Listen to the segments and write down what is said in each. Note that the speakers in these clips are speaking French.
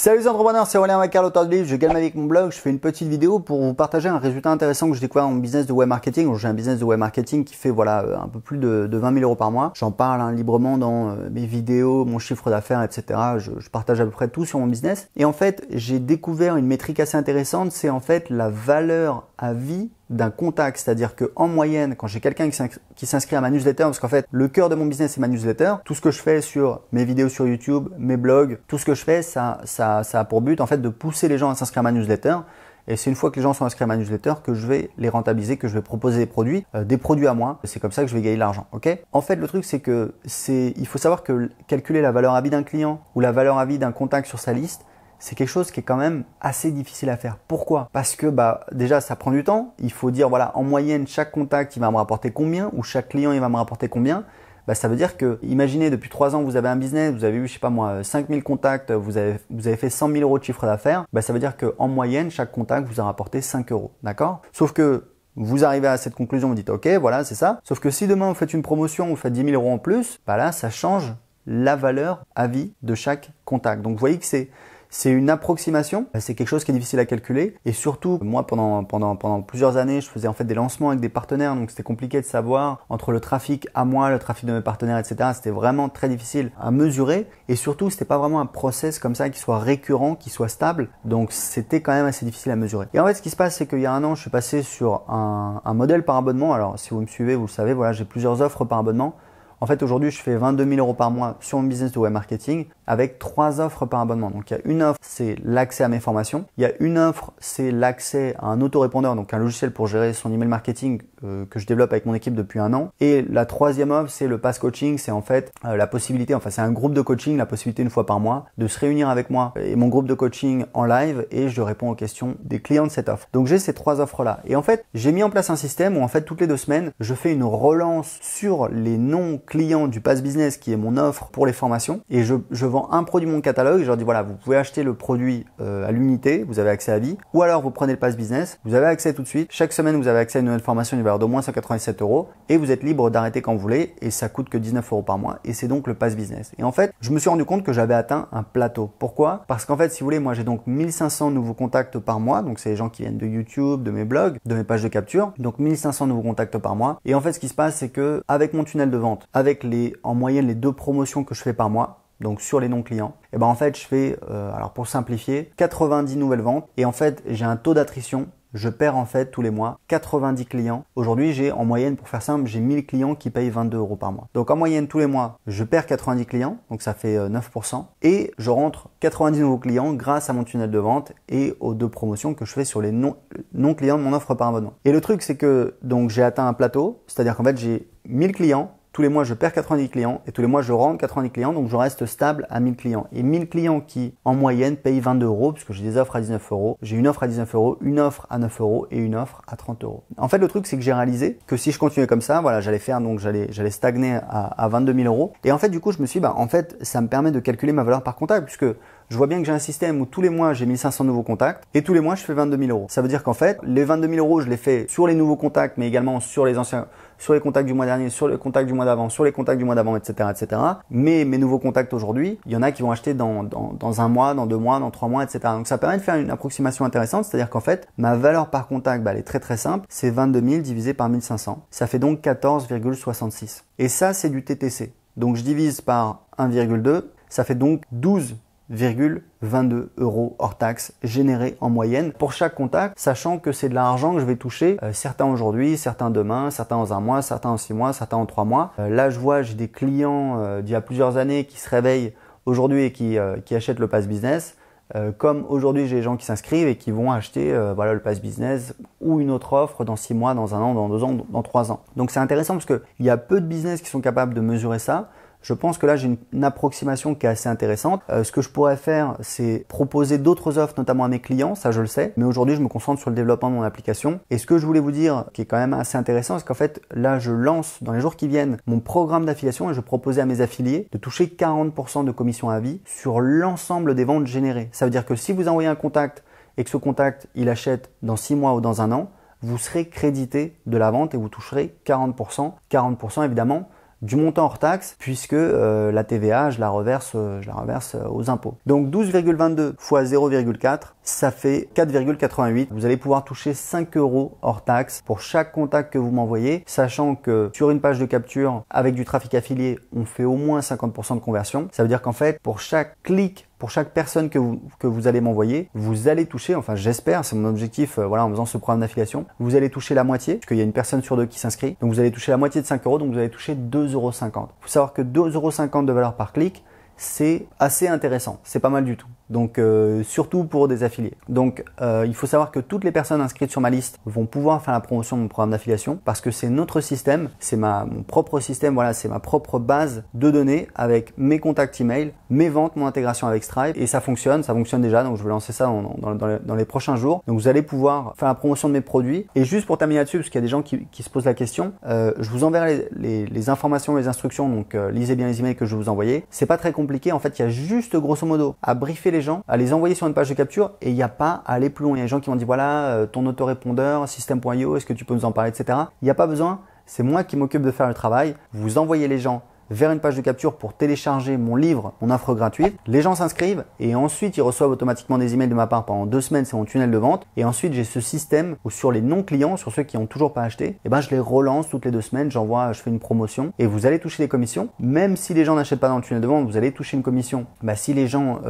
Salut les entrepreneurs, c'est Aurélien Macquart, l'auteur du livre Je gagne ma vie avec mon blog. Je fais une petite vidéo pour vous partager un résultat intéressant que j'ai découvert dans mon business de web marketing. J'ai un business de web marketing qui fait un peu plus de 20 000 euros par mois. J'en parle librement dans mes vidéos, mon chiffre d'affaires, etc. Je partage à peu près tout sur mon business. Et en fait, j'ai découvert une métrique assez intéressante, c'est en fait la valeur à vie d'un contact, c'est-à-dire que en moyenne, quand j'ai quelqu'un qui s'inscrit à ma newsletter, parce qu'en fait, le cœur de mon business c'est ma newsletter, tout ce que je fais sur mes vidéos sur YouTube, mes blogs, tout ce que je fais, ça a pour but en fait de pousser les gens à s'inscrire à ma newsletter. Et c'est une fois que les gens sont inscrits à ma newsletter que je vais les rentabiliser, que je vais proposer des produits à moi. C'est comme ça que je vais gagner de l'argent, ok? En fait, le truc c'est que il faut savoir que calculer la valeur à vie d'un client ou la valeur à vie d'un contact sur sa liste, c'est quelque chose qui est quand même assez difficile à faire. Pourquoi? Parce que déjà ça prend du temps. Il faut dire voilà, en moyenne chaque contact il va me rapporter combien ou chaque client il va me rapporter combien. Ça veut dire que, imaginez depuis 3 ans vous avez un business, vous avez eu, je sais pas moi, 5000 contacts, vous avez fait 100 000 euros de chiffre d'affaires, ça veut dire qu'en moyenne, chaque contact vous a rapporté 5 euros, d'accord? Sauf que vous arrivez à cette conclusion, vous dites ok, voilà, c'est ça. Sauf que si demain vous faites une promotion, vous faites 10 000 euros en plus, là, ça change la valeur à vie de chaque contact. Donc, vous voyez que c'est une approximation, c'est quelque chose qui est difficile à calculer et surtout, moi pendant plusieurs années, je faisais en fait des lancements avec des partenaires donc c'était compliqué de savoir entre le trafic à moi, le trafic de mes partenaires, etc. C'était vraiment très difficile à mesurer et surtout, c'était pas vraiment un process comme ça qui soit récurrent, qui soit stable, donc c'était quand même assez difficile à mesurer. Et en fait, ce qui se passe, c'est qu'il y a un an, je suis passé sur un modèle par abonnement. Alors, si vous me suivez, vous le savez, voilà, j'ai plusieurs offres par abonnement. En fait, aujourd'hui, je fais 22 000 euros par mois sur mon business de web marketing avec 3 offres par abonnement. Donc, il y a une offre, c'est l'accès à mes formations. Il y a une offre, c'est l'accès à un autorépondeur, donc un logiciel pour gérer son email marketing que je développe avec mon équipe depuis un an. Et la troisième offre, c'est le pass coaching. C'est en fait la possibilité, c'est un groupe de coaching, la possibilité une fois par mois de se réunir avec moi et mon groupe de coaching en live et je réponds aux questions des clients de cette offre. Donc, j'ai ces 3 offres-là. Et en fait, j'ai mis en place un système où en fait, toutes les 2 semaines, je fais une relance sur les non-clients du Pass Business qui est mon offre pour les formations et je vends un produit de mon catalogue et je leur dis voilà, vous pouvez acheter le produit à l'unité, vous avez accès à vie, ou alors vous prenez le Pass Business, vous avez accès tout de suite, chaque semaine vous avez accès à une nouvelle formation d'une valeur d'au moins 197 euros et vous êtes libre d'arrêter quand vous voulez et ça coûte que 19 euros par mois et c'est donc le Pass Business. Et en fait, je me suis rendu compte que j'avais atteint un plateau. Pourquoi? Parce qu'en fait, si vous voulez, moi j'ai donc 1500 nouveaux contacts par mois, donc c'est les gens qui viennent de YouTube, de mes blogs, de mes pages de capture, donc 1500 nouveaux contacts par mois. Et en fait, ce qui se passe, c'est que avec mon tunnel de vente, avec en moyenne les 2 promotions que je fais par mois, donc sur les non-clients, et en fait je fais, alors pour simplifier, 90 nouvelles ventes et en fait j'ai un taux d'attrition, je perds en fait tous les mois 90 clients. Aujourd'hui j'ai en moyenne, pour faire simple, j'ai 1000 clients qui payent 22 euros par mois. Donc en moyenne tous les mois je perds 90 clients, donc ça fait 9% et je rentre 90 nouveaux clients grâce à mon tunnel de vente et aux 2 promotions que je fais sur les non-clients de mon offre par abonnement. Et le truc c'est que donc j'ai atteint un plateau, c'est-à-dire qu'en fait j'ai 1000 clients. Tous les mois, je perds 90 clients et tous les mois, je rentre 90 clients. Donc, je reste stable à 1000 clients. Et 1000 clients qui, en moyenne, payent 22 euros puisque j'ai des offres à 19 euros. J'ai une offre à 19 euros, une offre à 9 euros et une offre à 30 euros. En fait, le truc, c'est que j'ai réalisé que si je continuais comme ça, voilà, j'allais stagner à 22 000 euros. Et en fait, du coup, je me suis dit, en fait, ça me permet de calculer ma valeur par contact puisque je vois bien que j'ai un système où tous les mois, j'ai 1500 nouveaux contacts et tous les mois, je fais 22 000 euros. Ça veut dire qu'en fait, les 22 000 euros, je les fais sur les nouveaux contacts, mais également sur les anciens, sur les contacts du mois dernier, sur les contacts du mois d'avant, sur les contacts du mois d'avant, etc., etc. Mais mes nouveaux contacts aujourd'hui, il y en a qui vont acheter dans un mois, dans 2 mois, dans 3 mois, etc. Donc, ça permet de faire une approximation intéressante. C'est-à-dire qu'en fait, ma valeur par contact, elle est très, très simple. C'est 22 000 divisé par 1500. Ça fait donc 14,66. Et ça, c'est du TTC. Donc, je divise par 1,2. Ça fait donc 12,22 euros hors taxe générés en moyenne pour chaque contact, sachant que c'est de l'argent que je vais toucher, certains aujourd'hui, certains demain, certains dans un mois, certains en 6 mois, certains en 3 mois. Là, je vois, j'ai des clients d'il y a plusieurs années qui se réveillent aujourd'hui et qui achètent le Pass Business. Comme aujourd'hui, j'ai des gens qui s'inscrivent et qui vont acheter le Pass Business ou une autre offre dans 6 mois, dans 1 an, dans 2 ans, dans 3 ans. Donc, c'est intéressant parce qu'il y a peu de business qui sont capables de mesurer ça. Je pense que là, j'ai une approximation qui est assez intéressante. Ce que je pourrais faire, c'est proposer d'autres offres, notamment à mes clients, ça je le sais. Mais aujourd'hui, je me concentre sur le développement de mon application. Et ce que je voulais vous dire, qui est quand même assez intéressant, c'est qu'en fait, là, je lance dans les jours qui viennent mon programme d'affiliation et je proposais à mes affiliés de toucher 40% de commission à vie sur l'ensemble des ventes générées. Ça veut dire que si vous envoyez un contact et que ce contact, il achète dans 6 mois ou dans 1 an, vous serez crédité de la vente et vous toucherez 40%. 40% évidemment du montant hors taxe puisque la TVA, je la reverse aux impôts. Donc 12,22 fois 0,4, ça fait 4,88. Vous allez pouvoir toucher 5 € hors taxe pour chaque contact que vous m'envoyez, sachant que sur une page de capture avec du trafic affilié, on fait au moins 50% de conversion. Ça veut dire qu'en fait, pour chaque clic, pour chaque personne que vous allez m'envoyer, vous allez toucher, enfin j'espère, c'est mon objectif voilà, en faisant ce programme d'affiliation, vous allez toucher la moitié, puisqu'il y a une personne sur deux qui s'inscrit. Donc vous allez toucher la moitié de 5 €, donc vous allez toucher 2,50 €. Il faut savoir que 2,50 € de valeur par clic, c'est assez intéressant, c'est pas mal du tout. Donc surtout pour des affiliés. Donc il faut savoir que toutes les personnes inscrites sur ma liste vont pouvoir faire la promotion de mon programme d'affiliation parce que c'est notre système, c'est mon propre système, voilà, c'est ma propre base de données avec mes contacts email, mes ventes, mon intégration avec Stripe et ça fonctionne déjà. Donc je vais lancer ça dans les prochains jours. Donc vous allez pouvoir faire la promotion de mes produits. Et juste pour terminer là-dessus, parce qu'il y a des gens qui se posent la question, je vous enverrai les informations, les instructions. Donc lisez bien les emails que je vais vous envoyer. C'est pas très compliqué. En fait, il y a juste grosso modo à briefer les gens, à les envoyer sur une page de capture et il n'y a pas à aller plus loin. Il y a des gens qui m'ont dit voilà, ton autorépondeur, système.io, est-ce que tu peux nous en parler, etc. Il n'y a pas besoin, c'est moi qui m'occupe de faire le travail. Vous envoyez les gens vers une page de capture pour télécharger mon livre, mon offre gratuite. Les gens s'inscrivent et ensuite ils reçoivent automatiquement des emails de ma part pendant 2 semaines, c'est mon tunnel de vente. Et ensuite j'ai ce système où sur les non-clients, sur ceux qui n'ont toujours pas acheté, et ben je les relance toutes les 2 semaines, je fais une promotion et vous allez toucher des commissions. Même si les gens n'achètent pas dans le tunnel de vente, vous allez toucher une commission. Bah, si les gens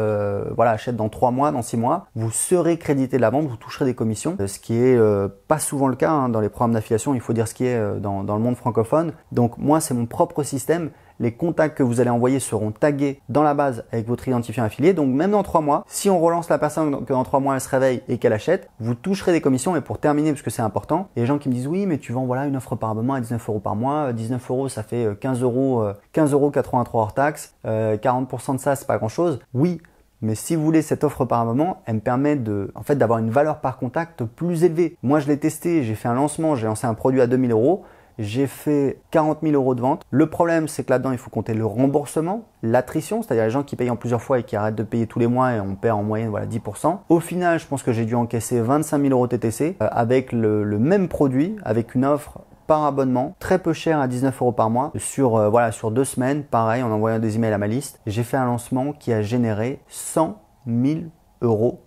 achètent dans 3 mois, dans 6 mois, vous serez crédité de la vente, vous toucherez des commissions. Ce qui est pas souvent le cas hein, dans les programmes d'affiliation, il faut dire ce qui est dans le monde francophone. Donc moi c'est mon propre système. Les contacts que vous allez envoyer seront tagués dans la base avec votre identifiant affilié. Donc même dans 3 mois, si on relance la personne que dans 3 mois elle se réveille et qu'elle achète, vous toucherez des commissions. Et pour terminer, parce que c'est important, il y a des gens qui me disent oui, mais tu vends voilà une offre par abonnement à 19 € par mois. 19 € ça fait 15,83 € hors taxe. 40% de ça, c'est pas grand chose. Oui. Mais si vous voulez cette offre par un moment, elle me permet d'avoir une valeur par contact plus élevée. Moi, je l'ai testé, j'ai fait un lancement, j'ai lancé un produit à 2000 €. J'ai fait 40 000 € de vente. Le problème, c'est que là-dedans, il faut compter le remboursement, l'attrition, c'est-à-dire les gens qui payent en plusieurs fois et qui arrêtent de payer tous les mois et on perd en moyenne 10%. Au final, je pense que j'ai dû encaisser 25 000 € TTC avec le même produit, avec une offre par abonnement, très peu cher à 19 € par mois, sur 2 semaines, pareil, en envoyant des emails à ma liste. J'ai fait un lancement qui a généré 100 000 €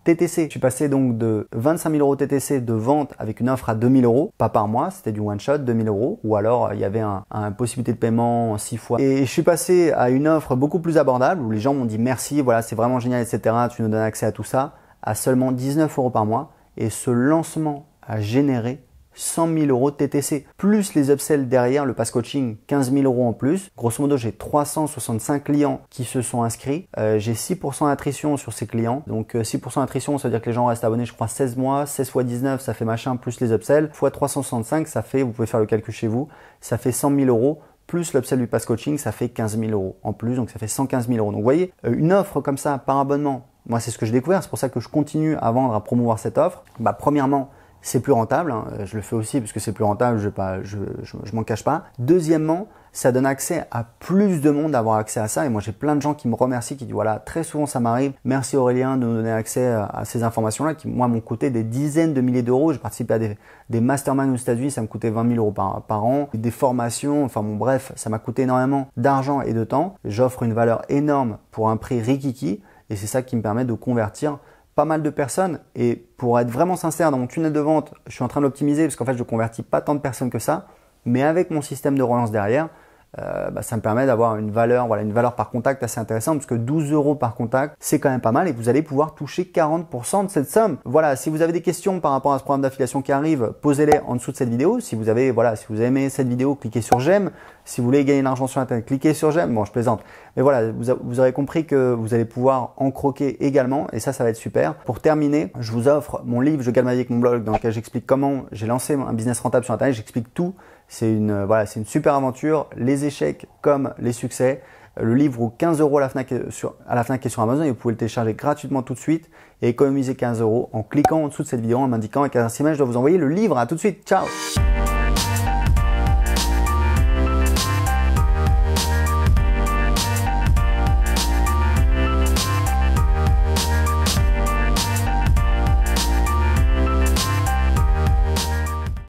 TTC. Je suis passé donc de 25 000 € TTC de vente avec une offre à 2000 €, pas par mois, c'était du one shot, 2000 €, ou alors il y avait une possibilité de paiement en 6 fois. Et je suis passé à une offre beaucoup plus abordable où les gens m'ont dit merci, voilà, c'est vraiment génial, etc. Tu nous donnes accès à tout ça, à seulement 19 € par mois. Et ce lancement a généré 100 000 € TTC, plus les upsells derrière, le pass coaching, 15 000 € en plus. Grosso modo, j'ai 365 clients qui se sont inscrits. J'ai 6% d'attrition sur ces clients. Donc 6% d'attrition, ça veut dire que les gens restent abonnés, je crois, 16 mois. 16 fois 19, ça fait machin, plus les upsells. Fois 365, ça fait, vous pouvez faire le calcul chez vous, ça fait 100 000 €. Plus l'upsell du pass coaching, ça fait 15 000 € en plus. Donc ça fait 115 000 €. Donc vous voyez, une offre comme ça par abonnement, moi c'est ce que j'ai découvert. C'est pour ça que je continue à vendre, à promouvoir cette offre. Premièrement, c'est plus rentable, hein. Je le fais aussi parce que c'est plus rentable, je m'en cache pas. Deuxièmement, ça donne accès à plus de monde à avoir accès à ça. Et moi, j'ai plein de gens qui me remercient, qui disent voilà, très souvent ça m'arrive. Merci Aurélien de nous donner accès à ces informations-là qui, moi, m'ont coûté des dizaines de milliers d'euros. J'ai participé à des masterminds aux États-Unis, ça me coûtait 20 000 € par an. Des formations, enfin bon, bref, ça m'a coûté énormément d'argent et de temps. J'offre une valeur énorme pour un prix rikiki. Et c'est ça qui me permet de convertir pas mal de personnes. Et pour être vraiment sincère, dans mon tunnel de vente, je suis en train de l'optimiser parce qu'en fait, je ne convertis pas tant de personnes que ça. Mais avec mon système de relance derrière, ça me permet d'avoir une valeur par contact assez intéressante parce que 12 € par contact, c'est quand même pas mal et vous allez pouvoir toucher 40% de cette somme. Voilà, si vous avez des questions par rapport à ce programme d'affiliation qui arrive, posez-les en dessous de cette vidéo. Si vous avez aimé cette vidéo, cliquez sur j'aime. Si vous voulez gagner de l'argent sur Internet, cliquez sur j'aime. Bon, je plaisante. Mais voilà, vous aurez compris que vous allez pouvoir en croquer également et ça va être super. Pour terminer, je vous offre mon livre Je gagne ma vie avec mon blog dans lequel j'explique comment j'ai lancé un business rentable sur Internet. J'explique tout. C'est une super aventure, les échecs comme les succès. Le livre vaut 15 € à la Fnac et sur Amazon et vous pouvez le télécharger gratuitement tout de suite et économiser 15 € en cliquant en dessous de cette vidéo en m'indiquant avec un adresse email. Je dois vous envoyer le livre. À tout de suite. Ciao!